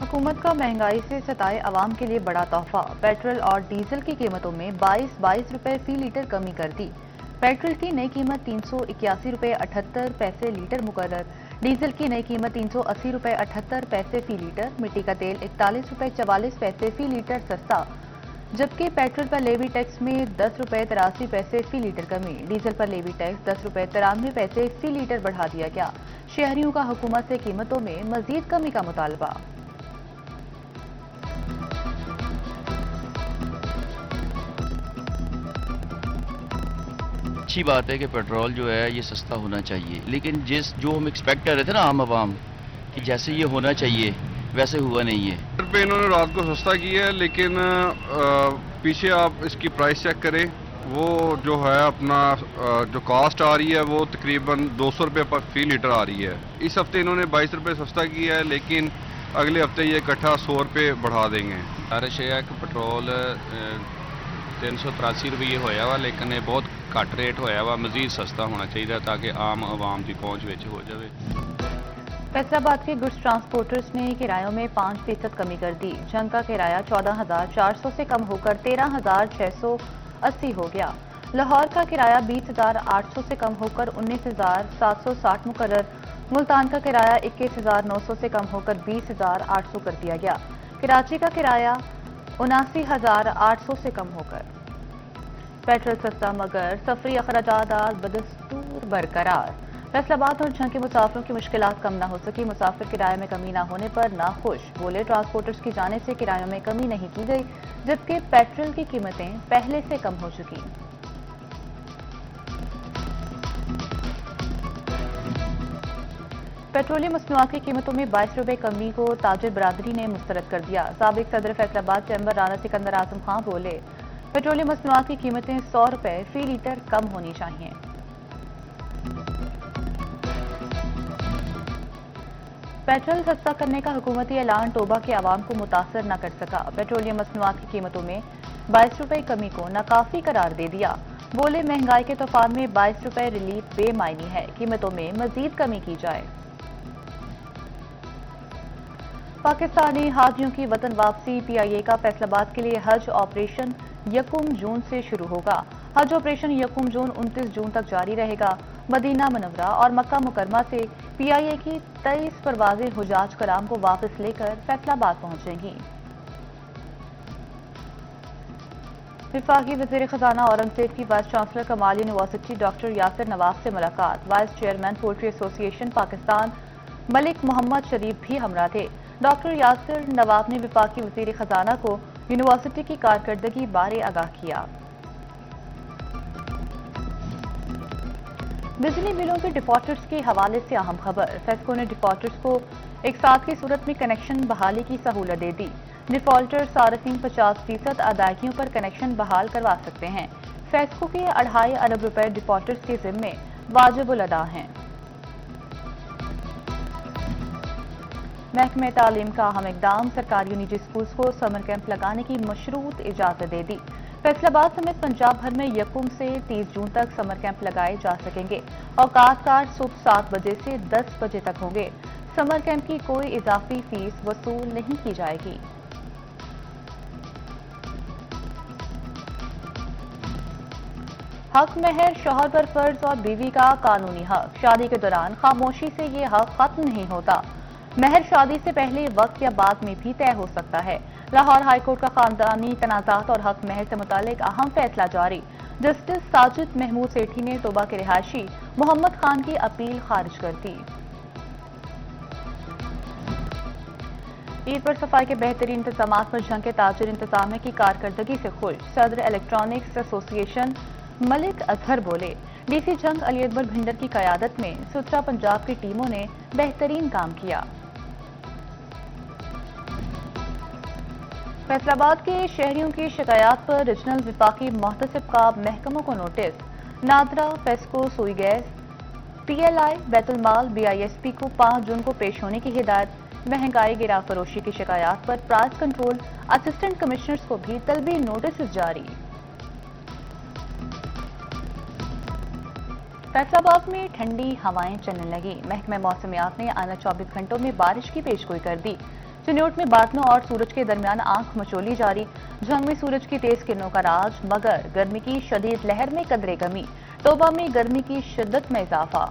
हुकूमत का महंगाई से सताए अवाम के लिए बड़ा तोहफा। पेट्रोल और डीजल की कीमतों में 22 रुपए फी लीटर कमी कर दी। पेट्रोल की नई कीमत 381 रुपए 78 पैसे लीटर मुकर्रर। डीजल की नई कीमत 380 रुपए 78 पैसे फी लीटर। मिट्टी का तेल 41 रुपए 44 पैसे फी लीटर सस्ता, जबकि पेट्रोल पर लेवी टैक्स में 10 रुपए 83 पैसे फी लीटर कमी। डीजल पर लेवी टैक्स 10 रुपए 93 पैसे फी लीटर बढ़ा दिया गया। शहरियों का हुकूमत से कीमतों में मजीद कमी का मुतालबा। अच्छी बात है कि पेट्रोल जो है ये सस्ता होना चाहिए, लेकिन जो हम एक्सपेक्ट कर रहे थे ना आम आवाम कि जैसे ये होना चाहिए वैसे हुआ नहीं है। पे इन्होंने रात को सस्ता किया है, लेकिन पीछे आप इसकी प्राइस चेक करें, वो जो है अपना जो कॉस्ट आ रही है वो तकरीबन 200 रुपये पर फी लीटर आ रही है। इस हफ्ते इन्होंने 22 रुपये सस्ता किया है, लेकिन अगले हफ्ते ये इकट्ठा 100 रुपये बढ़ा देंगे। गुजारिश है कि पेट्रोल 383 रुपये होया वा, लेकिन ये बहुत घट रेट होया वा, मजीद सस्ता होना चाहिए ताकि आम आवाम की पहुंच विच हो जाए। फैसलाबाद के गुड्स ट्रांसपोर्टर्स ने किरायों में 5% कमी कर दी। जंग का किराया 14,400 से कम होकर 13,680 हो गया। लाहौर का किराया 20,800 से कम होकर 19,760 मुकर्रर। मुल्तान का किराया 21,900 से कम होकर 20,800 कर दिया गया। कराची का किराया 79,800 से कम होकर। पेट्रोल सस्ता मगर सफरी अखराजात बदस्तूर बरकरार। फैसलाबाद और झंग के मुसाफिरों की मुश्किलात कम न हो सकी। मुसाफिर किराए में कमी न होने पर नाखुश। बोले ट्रांसपोर्टर्स की जाने से किरायों में कमी नहीं की गई, जबकि पेट्रोल की कीमतें पहले से कम हो चुकी। पेट्रोलियम मसनूआत की कीमतों में 22 रुपए कमी को ताजिर बरादरी ने मुस्तरद कर दिया। साबिक सदर फैसलाबाद चैम्बर राना सिकंदर आजम खान बोले पेट्रोलियम मसनूआत की कीमतें 100 रुपए फी लीटर कम होनी चाहिए। पेट्रोल सस्ता करने का हुकूमती ऐलान तोबा के अवाम को मुतासर न कर सका। पेट्रोलियम मसनूआत की कीमतों में 22 रुपए कमी को नाकाफी करार दे दिया। बोले महंगाई के तूफान में 22 रुपए रिलीफ बेमायनी है, कीमतों में मजीद कमी की जाए। पाकिस्तानी हाजियों की वतन वापसी। PIA का फैसलाबाद के लिए हज ऑपरेशन 1 जून से शुरू होगा। हज ऑपरेशन 1 जून 29 जून तक जारी रहेगा। मदीना मनव्वरा और मक्का मुकरमा से PIA की 23 परवाजें हुजाज कराम को वापस लेकर फैसलाबाद पहुंचेंगी। वफाकी वज़ीर खजाना औरंगजेब की vice chancellor Kamal university doctor Yasir Nawab से मुलाकात। Vice chairman poultry association Pakistan Malik Mohammad Sharif भी हमरा थे। डॉक्टर यासिर नवाब ने वफाकी वज़ीर खजाना को यूनिवर्सिटी की कारकर्दगी बारे आगाह किया। बिजली बिलों के डिफॉल्टर्स के हवाले से अहम खबर। फेस्को ने डिफॉल्टर्स को एक साथ की सूरत में कनेक्शन बहाली की सहूलत दे दी। डिफॉल्टर सार्फिन 50% अदायगियों पर कनेक्शन बहाल करवा सकते हैं। फेस्को के 2.5 अरब रुपए डिफॉल्टर्स के जिम्मे वाजिबुल अदा हैं। महकमे तालीम का अहम इकदाम। सरकारी और निजी स्कूल्स को समर कैंप लगाने की मशरूत इजाजत दे दी। फैसलाबाद समेत पंजाब भर में 1 से 30 जून तक समर कैंप लगाए जा सकेंगे। औकातकार सुबह 7 बजे से 10 बजे तक होंगे। समर कैंप की कोई इजाफी फीस वसूल नहीं की जाएगी। हक महर शौहर पर फर्ज और बीवी का कानूनी हक। शादी के दौरान खामोशी से ये हक खत्म नहीं होता। महर शादी से पहले, वक्त या बाद में भी तय हो सकता है। लाहौर हाईकोर्ट का खानदानी तनाजात और हक महर से मुतालिक अहम फैसला जारी। जस्टिस साजिद महमूद सेठी ने तोबा के रिहायशी मोहम्मद खान की अपील खारिज कर दी। ईद पर सफाई के बेहतरीन इंतजाम पर झंग के ताजिर इंतजामिया की कारकर्दगी से खुश। सदर इलेक्ट्रॉनिक्स एसोसिएशन मलिक अजहर बोले DC झंग अली अकबर भिंडर की कयादत में सुथरा पंजाब की टीमों ने बेहतरीन काम किया। फैसलाबाद के शहरियों की शिकायत पर रीजनल विफाकी मोहतसिब का महकमों को नोटिस। नादरा, फेस्को, सुई गैस, PLI, बैतुलमाल, BISP को 5 जून को पेश होने की हिदायत। महंगाई गिरा फरोशी की शिकायत पर प्राइस कंट्रोल असिस्टेंट कमिश्नर्स को भी तलबी नोटिस जारी। फैसलाबाद में ठंडी हवाएं चलने लगी। महकमे मौसमियात ने आने 24 घंटों में बारिश की पेशगोई कर दी। चिन्योट में बादलों और सूरज के दरमियान आंख मचोली जारी। जंग में सूरज की तेज किरणों का राज, मगर गर्मी की शदीद लहर में कदरे कमी। तोबा में गर्मी की शिद्दत में इजाफा।